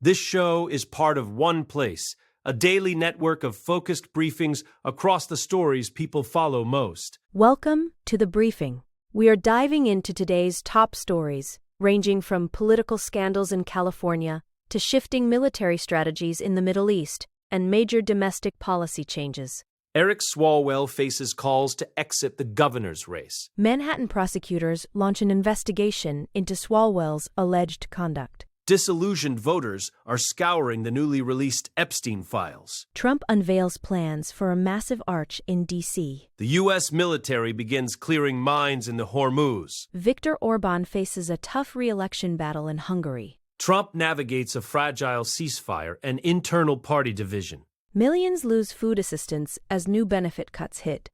This show is part of OnePlace, a daily network of focused briefings across the stories people follow most. Welcome to The Briefing. We are diving into today's top stories, ranging from political scandals in California to shifting military strategies in the Middle East and major domestic policy changes. Eric Swalwell faces calls to exit the governor's race. Manhattan prosecutors launch an investigation into Swalwell's alleged conduct. Disillusioned voters are scouring the newly released Epstein files. Trump unveils plans for a massive arch in D.C. The U.S. military begins clearing mines in the Hormuz. Viktor Orban faces a tough re-election battle in Hungary. Trump navigates a fragile ceasefire and internal party division. Millions lose food assistance as new benefit cuts hit.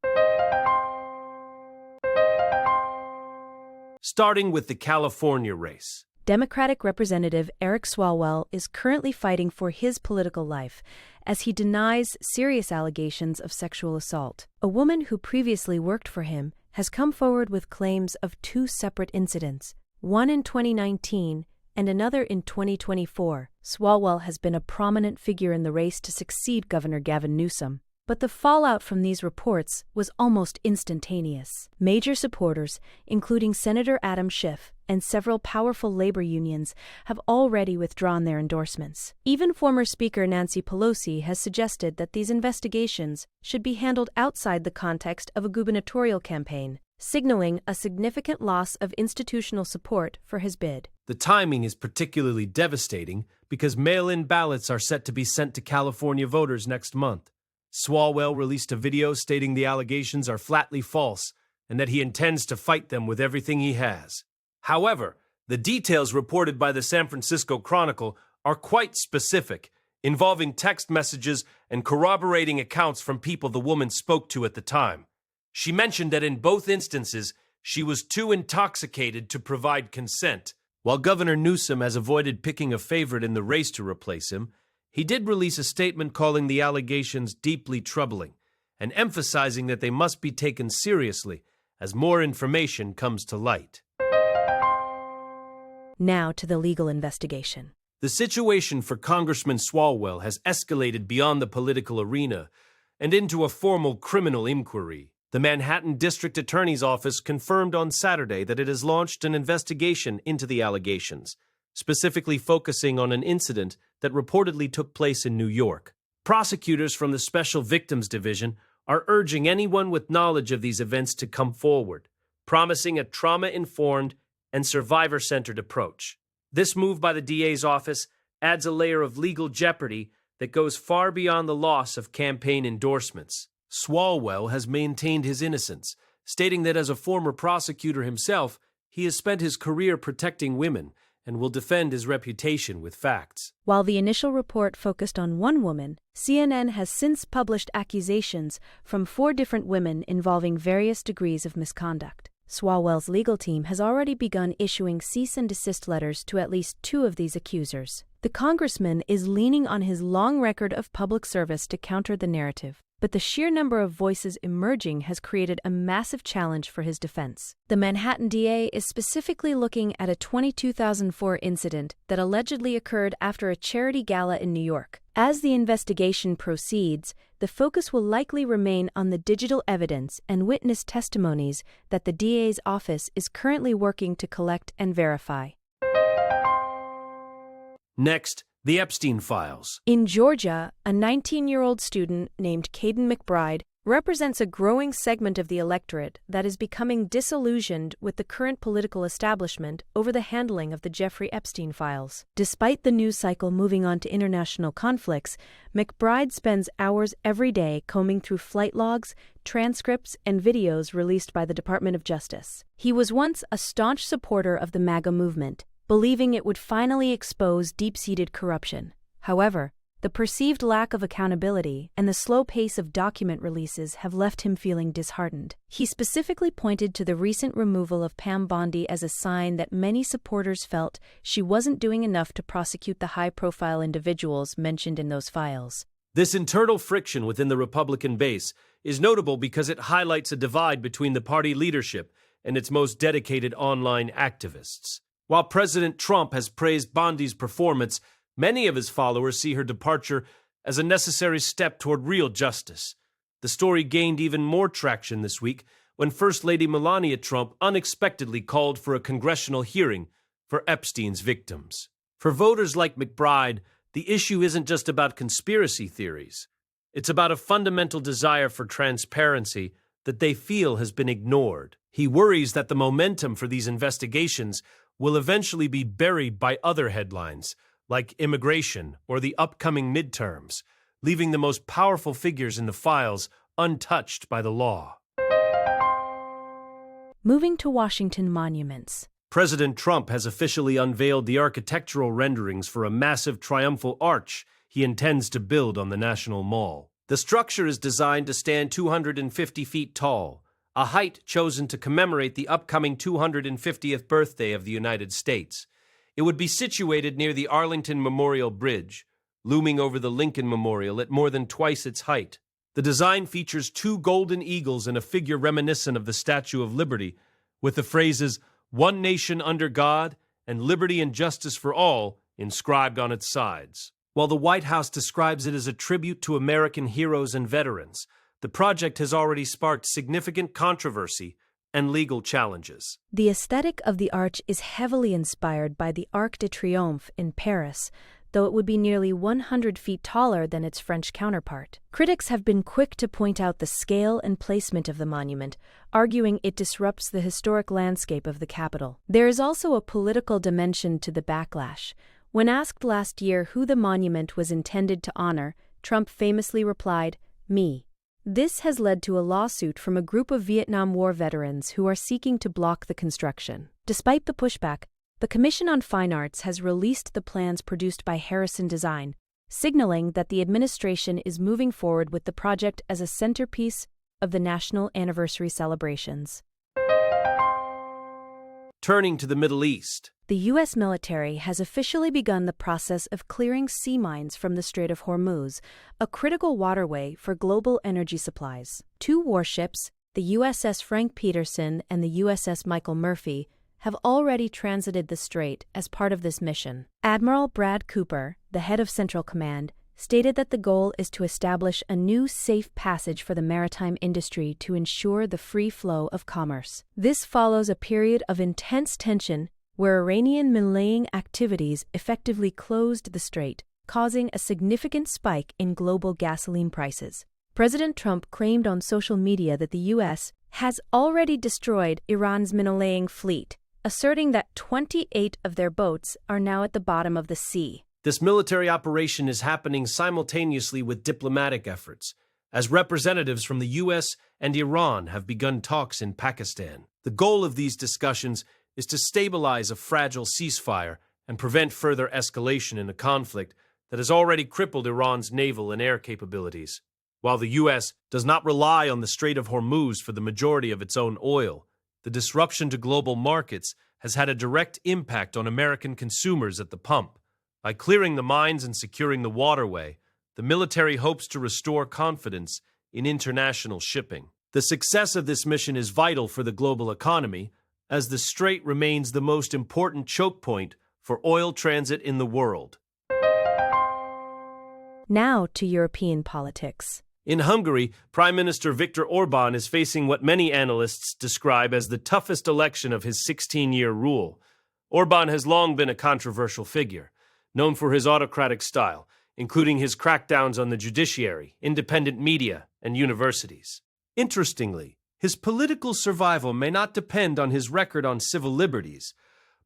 Starting with the California race. Democratic Representative Eric Swalwell is currently fighting for his political life as he denies serious allegations of sexual assault. A woman who previously worked for him has come forward with claims of two separate incidents, one in 2019 and another in 2024. Swalwell has been a prominent figure in the race to succeed Governor Gavin Newsom. But the fallout from these reports was almost instantaneous. Major supporters, including Senator Adam Schiff and several powerful labor unions, have already withdrawn their endorsements. Even former Speaker Nancy Pelosi has suggested that these investigations should be handled outside the context of a gubernatorial campaign, signaling a significant loss of institutional support for his bid. The timing is particularly devastating because mail-in ballots are set to be sent to California voters next month. Swalwell released a video stating the allegations are flatly false and that he intends to fight them with everything he has. However, the details reported by the San Francisco Chronicle are quite specific, involving text messages and corroborating accounts from people the woman spoke to at the time. She mentioned that in both instances, she was too intoxicated to provide consent. While Governor Newsom has avoided picking a favorite in the race to replace him, he did release a statement calling the allegations deeply troubling and emphasizing that they must be taken seriously as more information comes to light. Now to the legal investigation. The situation for Congressman Swalwell has escalated beyond the political arena and into a formal criminal inquiry. The Manhattan District Attorney's Office confirmed on Saturday that it has launched an investigation into the allegations, specifically focusing on an incident that reportedly took place in New York. Prosecutors from the Special Victims Division are urging anyone with knowledge of these events to come forward, promising a trauma-informed and survivor-centered approach. This move by the DA's office adds a layer of legal jeopardy that goes far beyond the loss of campaign endorsements. Swalwell has maintained his innocence, stating that as a former prosecutor himself, he has spent his career protecting women and will defend his reputation with facts. While the initial report focused on one woman, CNN has since published accusations from 4 different women involving various degrees of misconduct. Swalwell's legal team has already begun issuing cease and desist letters to at least 2 of these accusers. The congressman is leaning on his long record of public service to counter the narrative, but the sheer number of voices emerging has created a massive challenge for his defense. The Manhattan DA is specifically looking at a 2004 incident that allegedly occurred after a charity gala in New York. As the investigation proceeds, the focus will likely remain on the digital evidence and witness testimonies that the DA's office is currently working to collect and verify. Next, the Epstein files. In Georgia, a 19-year-old student named Caden McBride represents a growing segment of the electorate that is becoming disillusioned with the current political establishment over the handling of the Jeffrey Epstein files. Despite the news cycle moving on to international conflicts, McBride spends hours every day combing through flight logs, transcripts, and videos released by the Department of Justice. He was once a staunch supporter of the MAGA movement, believing it would finally expose deep-seated corruption. However, the perceived lack of accountability and the slow pace of document releases have left him feeling disheartened. He specifically pointed to the recent removal of Pam Bondi as a sign that many supporters felt she wasn't doing enough to prosecute the high-profile individuals mentioned in those files. This internal friction within the Republican base is notable because it highlights a divide between the party leadership and its most dedicated online activists. While President Trump has praised Bondi's performance, Many of his followers see her departure as a necessary step toward real justice. The story gained even more traction this week when First Lady Melania Trump unexpectedly called for a congressional hearing for Epstein's victims. For voters like McBride, the issue isn't just about conspiracy theories. It's about a fundamental desire for transparency that they feel has been ignored. He worries that the momentum for these investigations will eventually be buried by other headlines, like immigration or the upcoming midterms, leaving the most powerful figures in the files untouched by the law. Moving to Washington monuments. President Trump has officially unveiled the architectural renderings for a massive triumphal arch he intends to build on the National Mall. The structure is designed to stand 250 feet tall, a height chosen to commemorate the upcoming 250th birthday of the United States. It would be situated near the Arlington Memorial Bridge, looming over the Lincoln Memorial at more than twice its height. The design features two golden eagles and a figure reminiscent of the Statue of Liberty, with the phrases, "One nation under God" and "Liberty and justice for all" inscribed on its sides. While the White House describes it as a tribute to American heroes and veterans, the project has already sparked significant controversy and legal challenges. The aesthetic of the arch is heavily inspired by the Arc de Triomphe in Paris, though it would be nearly 100 feet taller than its French counterpart. Critics have been quick to point out the scale and placement of the monument, arguing it disrupts the historic landscape of the capital. There is also a political dimension to the backlash. When asked last year who the monument was intended to honor, Trump famously replied, "Me." This has led to a lawsuit from a group of Vietnam War veterans who are seeking to block the construction. Despite the pushback, the Commission on Fine Arts has released the plans produced by Harrison Design, signaling that the administration is moving forward with the project as a centerpiece of the national anniversary celebrations. Turning to the Middle East. The U.S. military has officially begun the process of clearing sea mines from the Strait of Hormuz, a critical waterway for global energy supplies. Two warships, the USS Frank Peterson and the USS Michael Murphy, have already transited the strait as part of this mission. Admiral Brad Cooper, the head of Central Command, stated that the goal is to establish a new safe passage for the maritime industry to ensure the free flow of commerce. This follows a period of intense tension where Iranian millaying activities effectively closed the strait, causing a significant spike in global gasoline prices. President Trump claimed on social media that the U.S. has already destroyed Iran's millaying fleet, asserting that 28 of their boats are now at the bottom of the sea. This military operation is happening simultaneously with diplomatic efforts, as representatives from the U.S. and Iran have begun talks in Pakistan. The goal of these discussions is to stabilize a fragile ceasefire and prevent further escalation in a conflict that has already crippled Iran's naval and air capabilities. While the U.S. does not rely on the Strait of Hormuz for the majority of its own oil, the disruption to global markets has had a direct impact on American consumers at the pump. By clearing the mines and securing the waterway, the military hopes to restore confidence in international shipping. The success of this mission is vital for the global economy, as the strait remains the most important choke point for oil transit in the world. Now to European politics. In Hungary, Prime Minister Viktor Orbán is facing what many analysts describe as the toughest election of his 16-year rule. Orbán has long been a controversial figure, known for his autocratic style, including his crackdowns on the judiciary, independent media, and universities. Interestingly, his political survival may not depend on his record on civil liberties,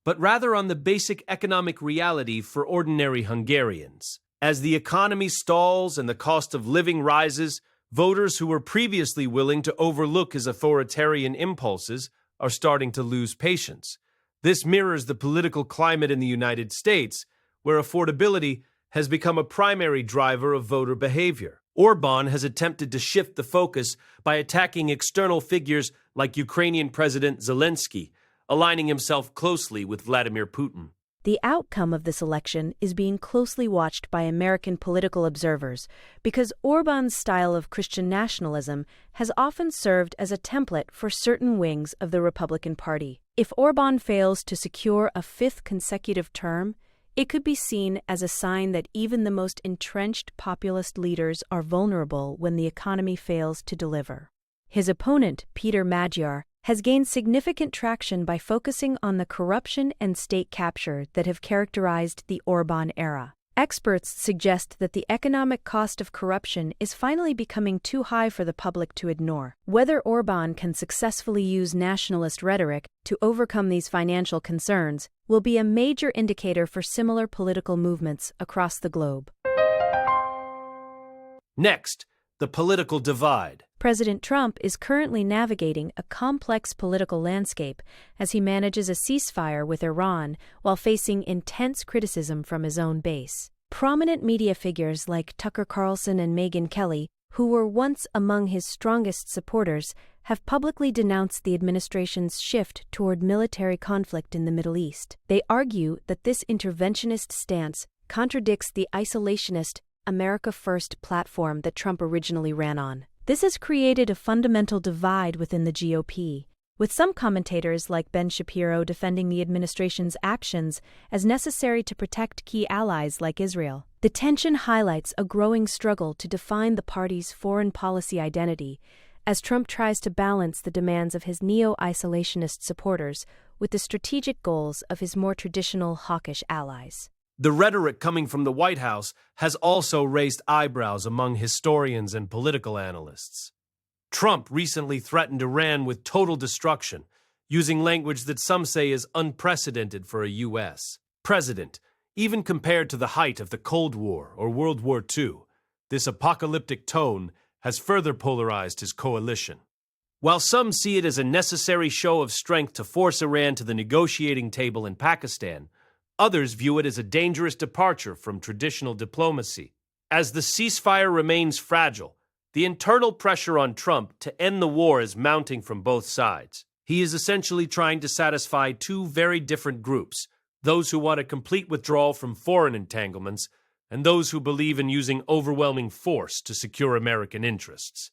but rather on the basic economic reality for ordinary Hungarians. As the economy stalls and the cost of living rises, voters who were previously willing to overlook his authoritarian impulses are starting to lose patience. This mirrors the political climate in the United States, where affordability has become a primary driver of voter behavior. Orbán has attempted to shift the focus by attacking external figures like Ukrainian President Zelensky, aligning himself closely with Vladimir Putin. The outcome of this election is being closely watched by American political observers because Orbán's style of Christian nationalism has often served as a template for certain wings of the Republican Party. If Orbán fails to secure a fifth consecutive term, It could be seen as a sign that even the most entrenched populist leaders are vulnerable when the economy fails to deliver. His opponent, Peter Magyar, has gained significant traction by focusing on the corruption and state capture that have characterized the Orbán era. Experts suggest that the economic cost of corruption is finally becoming too high for the public to ignore. Whether Orbán can successfully use nationalist rhetoric to overcome these financial concerns will be a major indicator for similar political movements across the globe. Next, the political divide. President Trump is currently navigating a complex political landscape as he manages a ceasefire with Iran while facing intense criticism from his own base. Prominent media figures like Tucker Carlson and Megyn Kelly, who were once among his strongest supporters, have publicly denounced the administration's shift toward military conflict in the Middle East. They argue that this interventionist stance contradicts the isolationist America First platform that Trump originally ran on. This has created a fundamental divide within the GOP, with some commentators like Ben Shapiro defending the administration's actions as necessary to protect key allies like Israel. The tension highlights a growing struggle to define the party's foreign policy identity, as Trump tries to balance the demands of his neo-isolationist supporters with the strategic goals of his more traditional hawkish allies. The rhetoric coming from the White House has also raised eyebrows among historians and political analysts. Trump recently threatened Iran with total destruction, using language that some say is unprecedented for a U.S. president, even compared to the height of the Cold War or World War II. This apocalyptic tone has further polarized his coalition. While some see it as a necessary show of strength to force Iran to the negotiating table in Pakistan, others view it as a dangerous departure from traditional diplomacy. As the ceasefire remains fragile, the internal pressure on Trump to end the war is mounting from both sides. He is essentially trying to satisfy two very different groups, those who want a complete withdrawal from foreign entanglements and those who believe in using overwhelming force to secure American interests.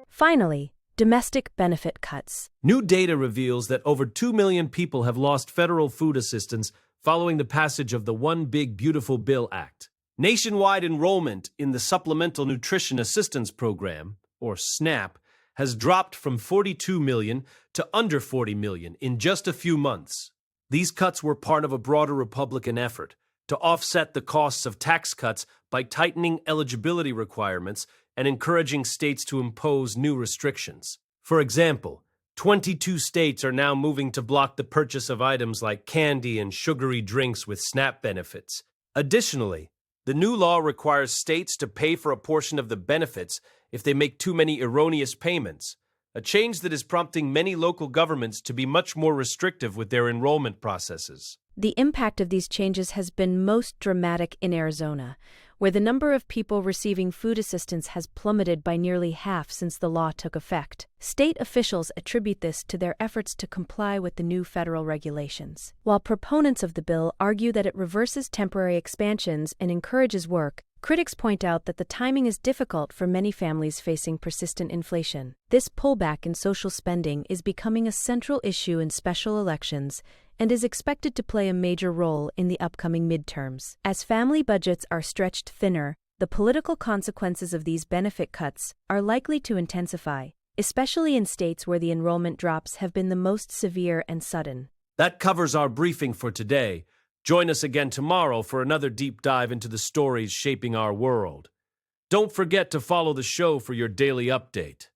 Finally, domestic benefit cuts. New data reveals that over 2 million people have lost federal food assistance following the passage of the One Big Beautiful Bill Act. Nationwide enrollment in the Supplemental Nutrition Assistance Program, or SNAP, has dropped from 42 million to under 40 million in just a few months. These cuts were part of a broader Republican effort to offset the costs of tax cuts by tightening eligibility requirements and encouraging states to impose new restrictions. For example, 22 states are now moving to block the purchase of items like candy and sugary drinks with SNAP benefits. Additionally, the new law requires states to pay for a portion of the benefits if they make too many erroneous payments, a change that is prompting many local governments to be much more restrictive with their enrollment processes. The impact of these changes has been most dramatic in Arizona, where the number of people receiving food assistance has plummeted by nearly half since the law took effect. State officials attribute this to their efforts to comply with the new federal regulations. While proponents of the bill argue that it reverses temporary expansions and encourages work, critics point out that the timing is difficult for many families facing persistent inflation. This pullback in social spending is becoming a central issue in special elections and is expected to play a major role in the upcoming midterms. As family budgets are stretched thinner, the political consequences of these benefit cuts are likely to intensify, especially in states where the enrollment drops have been the most severe and sudden. That covers our briefing for today. Join us again tomorrow for another deep dive into the stories shaping our world. Don't forget to follow the show for your daily update.